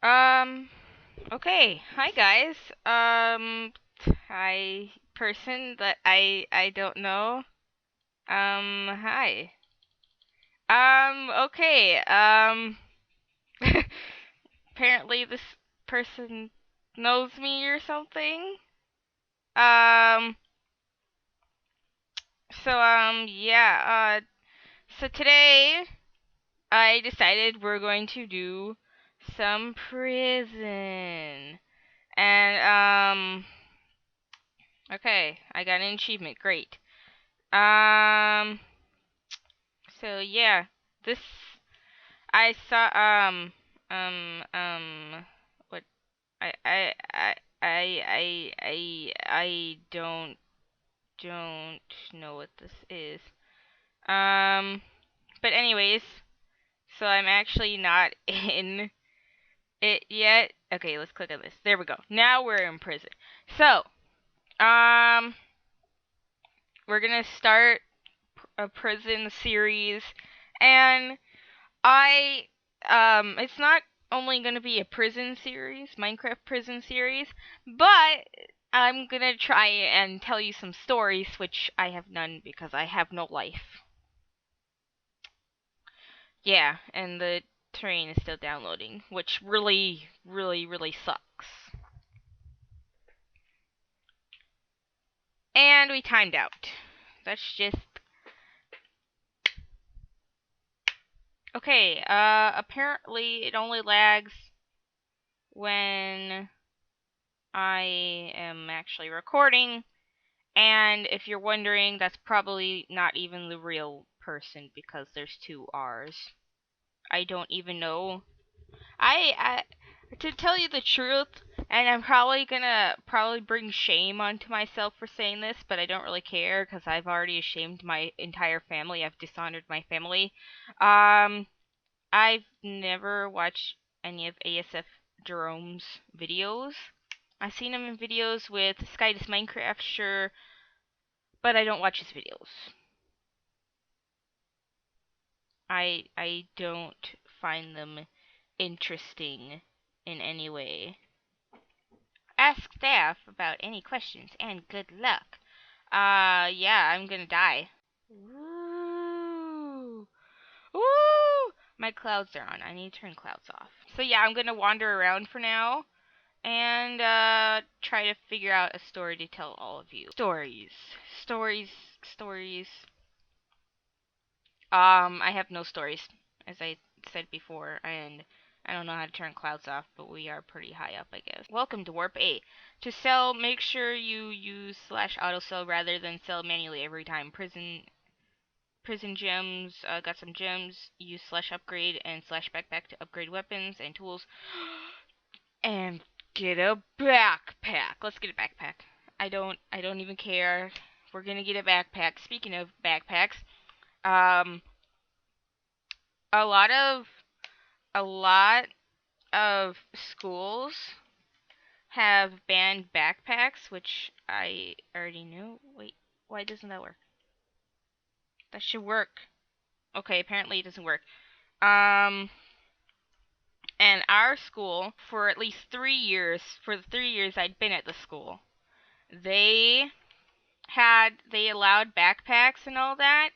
Um, okay. Hi guys. Hi person that I don't know. Hi. Okay. Apparently this person knows me or something. Um, yeah. So today I decided we're going to do some prison. And okay, I got an achievement. Great. Um, so yeah, this I saw what I don't know what this is. Um, but anyways, so I'm actually not in it yet. Okay, let's click on this. There we go. Now we're in prison. So, um, we're gonna start a prison series, and I it's not only gonna be a prison series, Minecraft prison series, but I'm gonna try and tell you some stories, which I have none because I have no life. Yeah, and the train is still downloading, which really sucks. And we timed out. That's just okay. Apparently it only lags when I am actually recording. And if you're wondering, that's probably not even the real person because there's two R's. I don't even know. I to tell you the truth, and I'm probably gonna bring shame onto myself for saying this, but I don't really care because I've already ashamed my entire family. I've dishonored my family. Um, I've never watched any of ASF Jerome's videos. I've seen him in videos with Sky Does Minecraft, sure, but I don't watch his videos. I don't find them interesting in any way. Ask staff about any questions and good luck. Yeah, I'm gonna die. Woo! Woo! My clouds are on. I need to turn clouds off. So yeah, I'm gonna wander around for now and try to figure out a story to tell all of you. Stories. Stories. Stories. I have no stories, as I said before, and I don't know how to turn clouds off, but we are pretty high up, I guess. Welcome to Warp 8. To sell, make sure you use /auto sell rather than sell manually every time. Prison gems, got some gems. Use /upgrade and /backpack to upgrade weapons and tools. And get a backpack. Let's get a backpack. I don't even care. We're gonna get a backpack. Speaking of backpacks, um, a lot of a lot of schools have banned backpacks, which I already knew. Wait, why doesn't that work? That should work. Okay, apparently it doesn't work. Um, and our school, for at least 3 years, for the 3 years I'd been at the school, they they allowed backpacks and all that.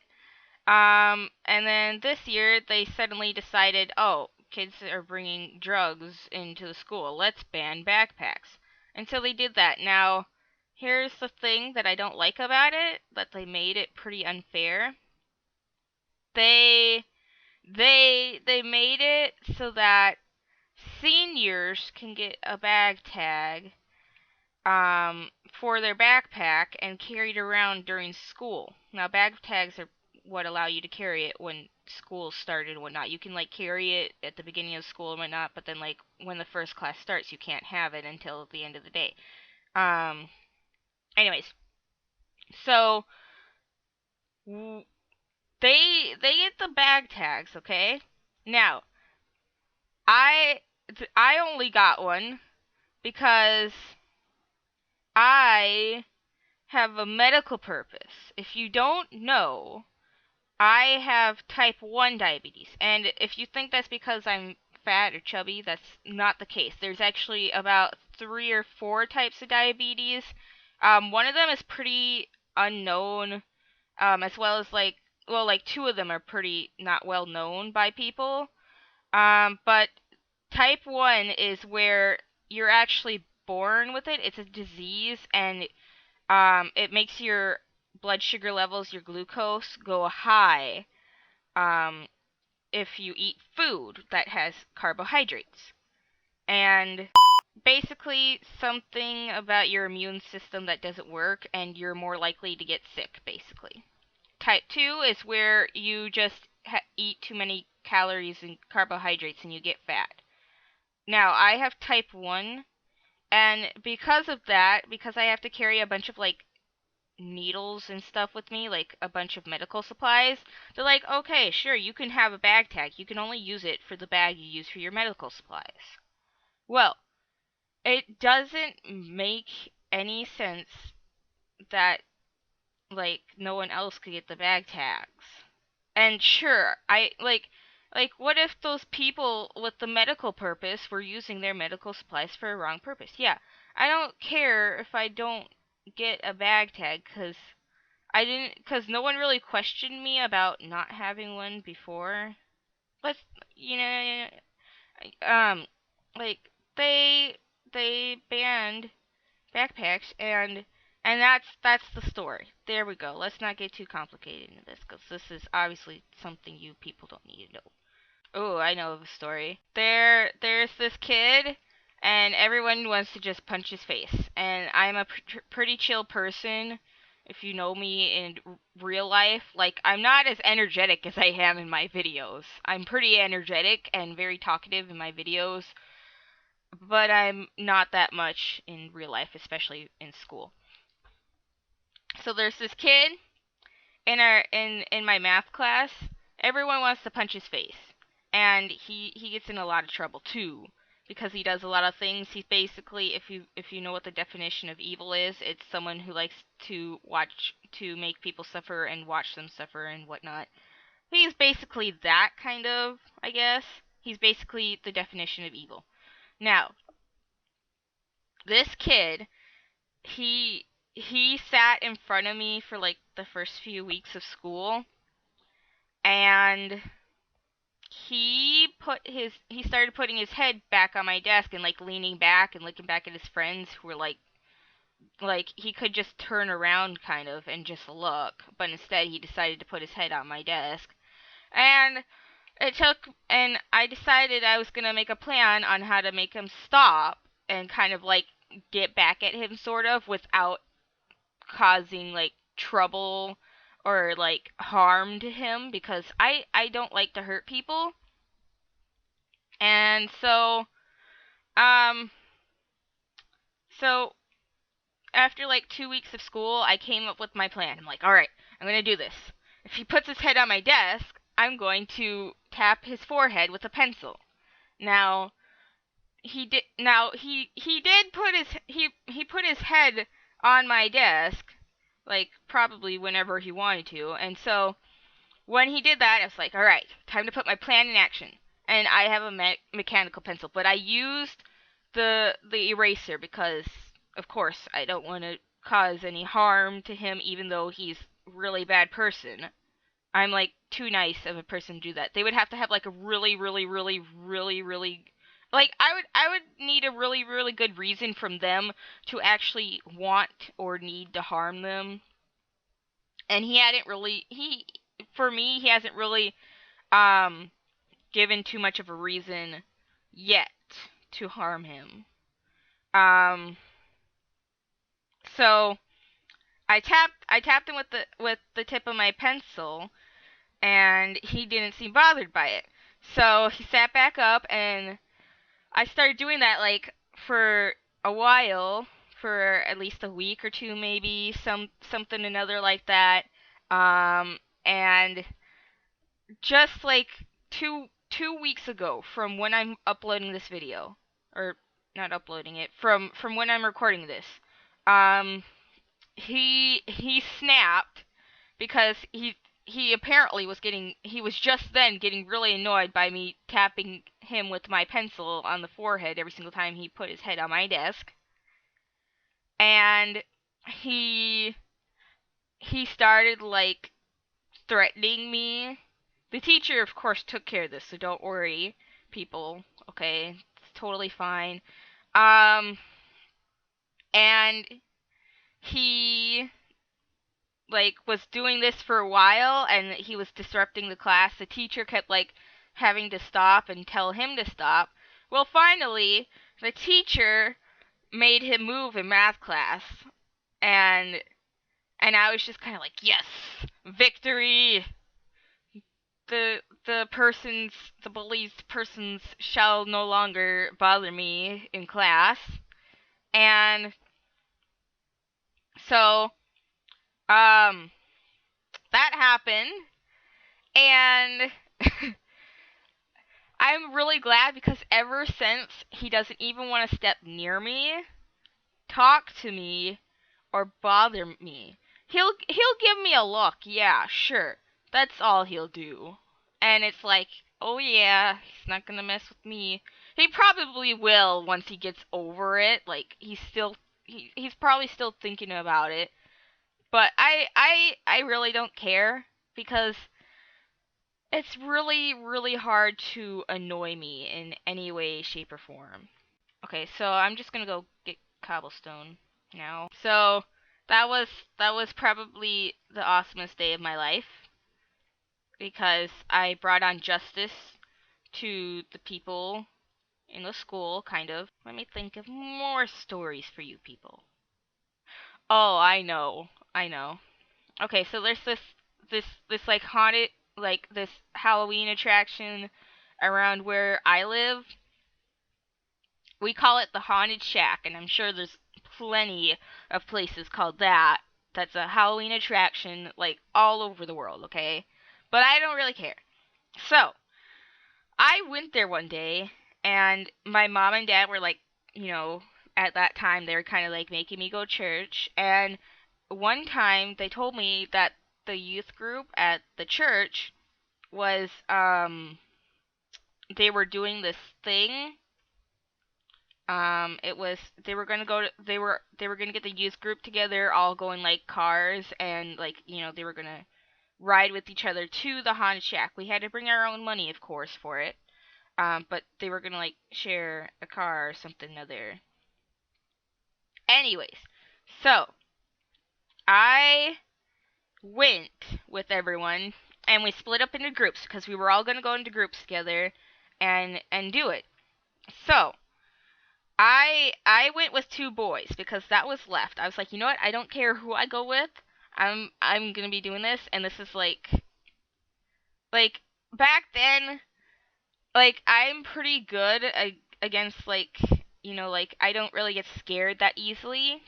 And then this year they suddenly decided, oh, kids are bringing drugs into the school. Let's ban backpacks. And so they did that. Now, here's the thing that I don't like about it, that they made it pretty unfair. They they made it so that seniors can get a bag tag for their backpack and carry it around during school. Now, bag tags are what allow you to carry it when school started and whatnot. You can like carry it at the beginning of school and whatnot, but then like when the first class starts, you can't have it until the end of the day. Um. Anyways, so they get the bag tags, okay? Now, I I only got one because I have a medical purpose. If you don't know, I have type 1 diabetes. And if you think that's because I'm fat or chubby. That's not the case. There's actually about 3 or 4 types of diabetes. One of them is pretty unknown, as well as like 2 of them are pretty not well known by people. But type 1 is where you're actually born with it. It's a disease, and it makes your blood sugar levels, your glucose, go high if you eat food that has carbohydrates. And basically something about your immune system that doesn't work, and you're more likely to get sick, basically. Type 2 is where you just eat too many calories and carbohydrates and you get fat. Now, I have type 1, and because of that, because I have to carry a bunch of like needles and stuff with me, like a bunch of medical supplies, they're like, okay, sure, you can have a bag tag. You can only use it for the bag you use for your medical supplies. Well, it doesn't make any sense that like no one else could get the bag tags. And sure, what if those people with the medical purpose were using their medical supplies for a wrong purpose? Yeah, I don't care if I don't get a bag tag cuz no one really questioned me about not having one before. Let's you know um like they they banned backpacks, and that's the story. There we go. Let's not get too complicated into this, because this is obviously something you people don't need to know. Oh, I know of a story. There's this kid, and everyone wants to just punch his face. And I'm a pretty chill person. If you know me in real life, like, I'm not as energetic as I am in my videos. I'm pretty energetic and very talkative in my videos, but I'm not that much in real life, especially in school. So there's this kid in my math class. Everyone wants to punch his face, and he gets in a lot of trouble too, because he does a lot of things. He's basically, if you know what the definition of evil is, it's someone who likes to make people suffer and watch them suffer and whatnot. He's basically that kind of, I guess. He's basically the definition of evil. Now, this kid, he sat in front of me for like the first few weeks of school, and he started putting his head back on my desk and like leaning back and looking back at his friends who were like he could just turn around kind of and just look, but instead he decided to put his head on my desk. And I decided I was going to make a plan on how to make him stop and kind of like get back at him sort of without causing like trouble or like harm to him, because I don't like to hurt people. And um so after like 2 weeks of school, I came up with my plan. I'm like, "All right, I'm going to do this. If he puts his head on my desk, I'm going to tap his forehead with a pencil." Now, he did put he put his head on my desk, like probably whenever he wanted to. And so when he did that, I was like, all right, time to put my plan in action. And I have a mechanical pencil, but I used the eraser because, of course, I don't want to cause any harm to him, even though he's a really bad person. I'm like too nice of a person to do that. They would have to have like a really, really, really, really, really, like I would need a really, really good reason from them to actually want or need to harm them. And he hadn't really for me, he hasn't really um given too much of a reason yet to harm him. Um so I tapped him with the tip of my pencil, and he didn't seem bothered by it. So he sat back up, and I started doing that like for a while, for at least a week or two, maybe something another like that. And just like two weeks ago, from when I'm uploading this video, or not uploading it, from when I'm recording this, um, he snapped because he apparently he was just then getting really annoyed by me tapping him with my pencil on the forehead every single time he put his head on my desk. And he started like threatening me. The teacher, of course, took care of this, so don't worry, people. Okay, it's totally fine. And he like was doing this for a while, and he was disrupting the class. The teacher kept like having to stop and tell him to stop. Well, finally, the teacher made him move in math class, and I was just kind of like, yes, victory. The bullied persons shall no longer bother me in class. And so that happened, and I'm really glad because ever since he doesn't even want to step near me, talk to me, or bother me. He'll give me a look, yeah, sure. That's all he'll do. And it's like, oh yeah, he's not gonna mess with me. He probably will once he gets over it. Like he's probably still thinking about it. But I really don't care because it's really, really hard to annoy me in any way, shape, or form. Okay, so I'm just gonna go get cobblestone now. So that was probably the awesomest day of my life because I brought on justice to the people in the school, kind of. Let me think of more stories for you people. Oh, I know. I know. Okay, so there's this like haunted like this Halloween attraction around where I live. We call it the Haunted Shack, and I'm sure there's plenty of places called that. That's a Halloween attraction like all over the world, okay? But I don't really care. So, I went there one day, and my mom and dad were like, you know, at that time they were kind of like making me go to church, and one time they told me that the youth group at the church was they were doing this thing. It was they were gonna go to they were gonna get the youth group together, all go in like cars, and like they were gonna ride with each other to the haunted shack. We had to bring our own money, of course, for it. But they were gonna like share a car or something other. Anyways, so I went with everyone, and we split up into groups because we were all gonna go into groups together and do it. So I went with two boys because that was left. I was like, you know what? I don't care who I go with. I'm gonna be doing this, and this is like back then. Like I'm pretty good against like like I don't really get scared that easily.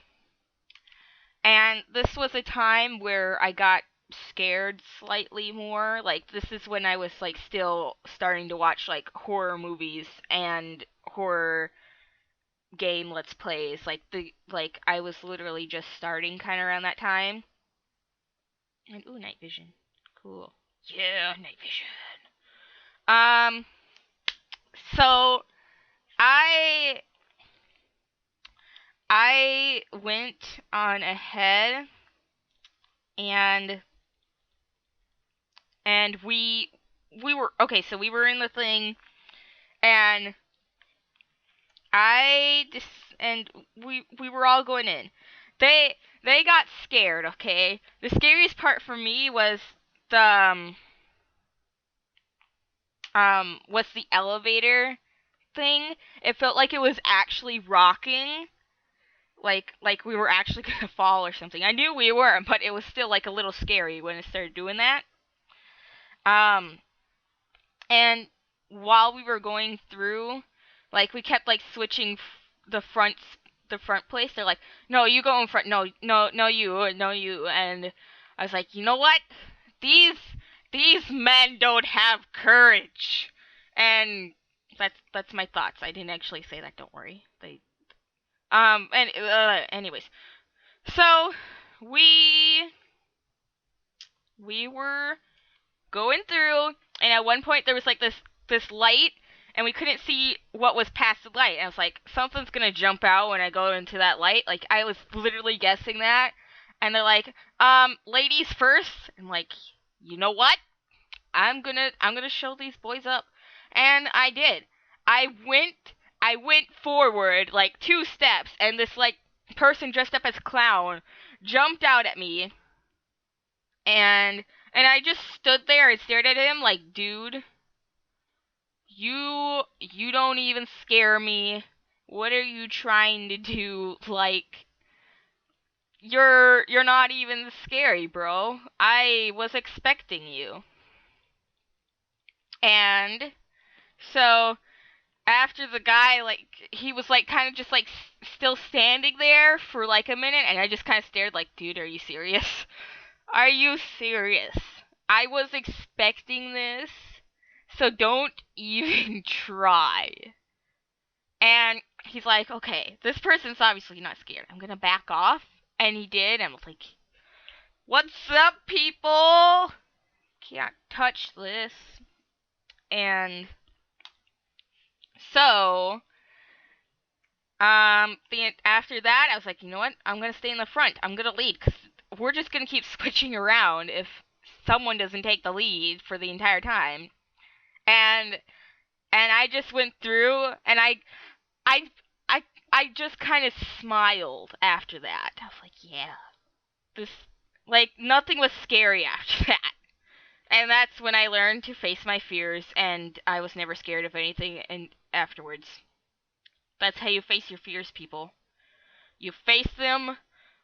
And this was a time where I got scared slightly more. Like this is when I was like still starting to watch like horror movies and horror game let's plays. Like I was literally just starting kind of around that time. And ooh, night vision. Cool. Yeah, night vision. Um so I I went on ahead and we were okay, so we were in the thing and I just and we were all going in. They got scared, okay? The scariest part for me was the was the elevator thing. It felt like it was actually rocking. Like we were actually gonna fall or something. I knew we were, but it was still like a little scary when it started doing that. Um and while we were going through, like we kept like switching the front place. They're like, "No, you go in front. No, no, no you, no you." And I was like, "You know what? These these men don't have courage." And that's my thoughts. I didn't actually say that, don't worry. They and anyways. So we we were going through, and at one point there was like this light, and we couldn't see what was past the light. And I was like, something's gonna jump out when I go into that light. Like, I was literally guessing that. And they're like, ladies first. I'm like, you know what? I'm gonna show these boys up. And I did. I went forward like 2 steps, and this like person dressed up as clown jumped out at me, and I just stood there and stared at him like, dude, you don't even scare me. What are you trying to do? Like, you're not even scary, bro. I was expecting you. And so after the guy, like, he was like kind of just like still standing there for like a minute, and I just kind of stared like, dude, are you serious? Are you serious? I was expecting this, so don't even try. And he's like, okay, this person's obviously not scared. I'm gonna back off. And he did, and I was like, what's up, people? Can't touch this. And so, after that, I was like, you know what? I'm gonna stay in the front. I'm gonna lead, because we're just gonna keep switching around if someone doesn't take the lead for the entire time. And I just went through, and I I I just kind of smiled after that. I was like, yeah, this, like, nothing was scary after that. And that's when I learned to face my fears, and I was never scared of anything and afterwards. That's how you face your fears, people. You face them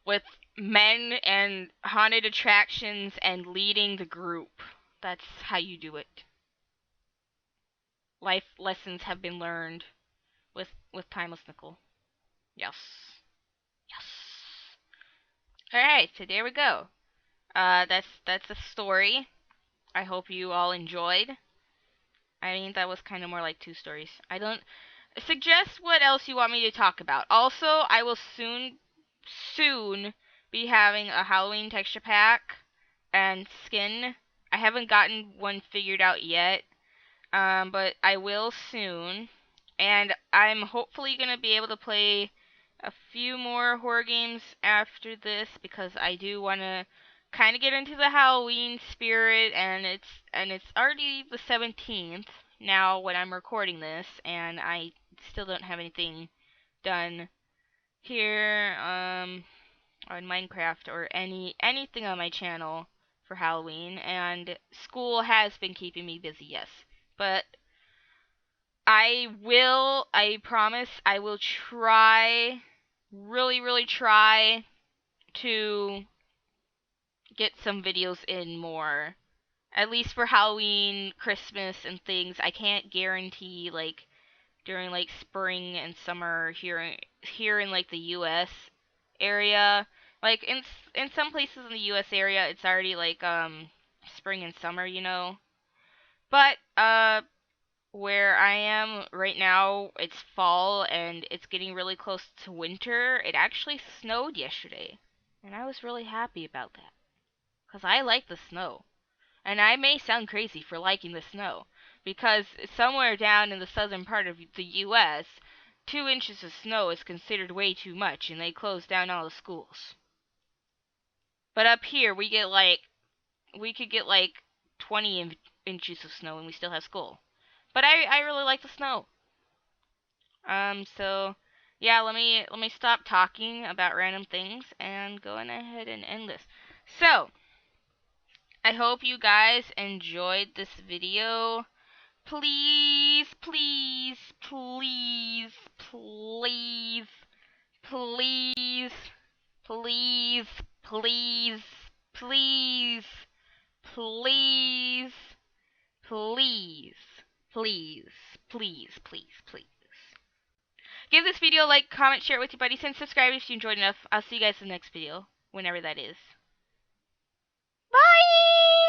with men and haunted attractions and leading the group. That's how you do it. Life lessons have been learned with Timeless Nickel. Yes. Yes. Alright, so there we go. That's a story. I hope you all enjoyed. I mean, that was kind of more like 2 stories. I don't suggest what else you want me to talk about. Also, I will soon be having a Halloween texture pack and skin. I haven't gotten one figured out yet, but I will soon. And I'm hopefully gonna be able to play a few more horror games after this, because I do want to kind of get into the Halloween spirit, and it's already the 17th now when I'm recording this, and I still don't have anything done here on Minecraft or anything on my channel for Halloween, and school has been keeping me busy, yes. But I promise I will try, really try to get some videos in more. At least for Halloween, Christmas, and things. I can't guarantee, like, during, like, spring and summer here in, like, the U.S. area. Like, in some places in the U.S. area, it's already, like, spring and summer, you know? But, where I am right now, it's fall, and it's getting really close to winter. It actually snowed yesterday, and I was really happy about that, because I like the snow. And I may sound crazy for liking the snow, because somewhere down in the southern part of the U.S., 2 inches of snow is considered way too much, and they close down all the schools. But up here, we could get like 20 inches of snow, and we still have school. But I really like the snow. So yeah, let me stop talking about random things and go ahead and end this. So, I hope you guys enjoyed this video. Please, please, please, please, please, please, please, please, please, please, please, please, please, please. Give this video a like, comment, share it with your buddies, and subscribe if you enjoyed enough. I'll see you guys in the next video, whenever that is. Bye!